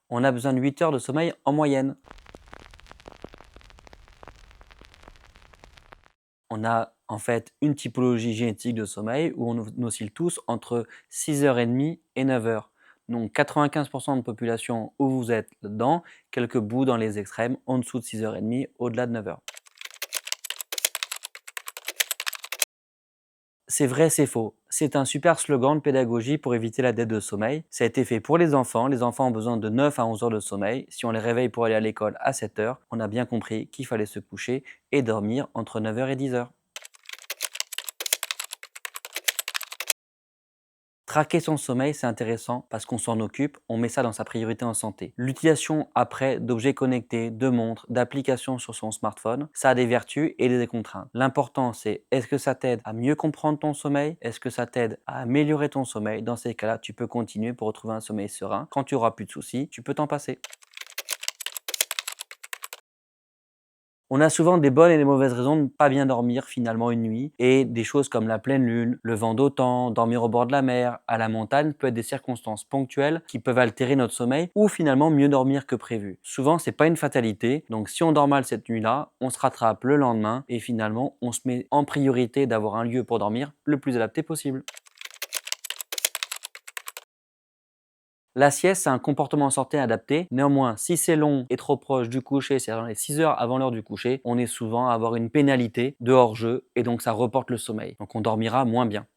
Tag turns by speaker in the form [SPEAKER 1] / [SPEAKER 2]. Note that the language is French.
[SPEAKER 1] On a besoin de 8 heures de sommeil en moyenne. On a en fait une typologie génétique de sommeil où on oscille tous entre 6h30 et 9 heures. Donc 95% de population où vous êtes dedans, quelques bouts dans les extrêmes, en dessous de 6h30, au-delà de 9 heures. C'est vrai, c'est faux. C'est un super slogan de pédagogie pour éviter la dette de sommeil. Ça a été fait pour les enfants. Les enfants ont besoin de 9 à 11 heures de sommeil. Si on les réveille pour aller à l'école à 7 heures, on a bien compris qu'il fallait se coucher et dormir entre 9 heures et 10 heures. Traquer son sommeil, c'est intéressant parce qu'on s'en occupe, on met ça dans sa priorité en santé. L'utilisation après d'objets connectés, de montres, d'applications sur son smartphone, ça a des vertus et des contraintes. L'important, c'est est-ce que ça t'aide à mieux comprendre ton sommeil? Est-ce que ça t'aide à améliorer ton sommeil? Dans ces cas-là, tu peux continuer pour retrouver un sommeil serein. Quand tu auras plus de soucis, tu peux t'en passer. On a souvent des bonnes et des mauvaises raisons de ne pas bien dormir finalement une nuit et des choses comme la pleine lune, le vent d'autant, dormir au bord de la mer, à la montagne peut être des circonstances ponctuelles qui peuvent altérer notre sommeil ou finalement mieux dormir que prévu. Souvent, c'est pas une fatalité, donc si on dort mal cette nuit-là, on se rattrape le lendemain et finalement, on se met en priorité d'avoir un lieu pour dormir le plus adapté possible. La sieste, c'est un comportement santé adapté. Néanmoins, si c'est long et trop proche du coucher, c'est-à-dire dans les 6 heures avant l'heure du coucher, on est souvent à avoir une pénalité de hors-jeu et donc ça reporte le sommeil. Donc on dormira moins bien.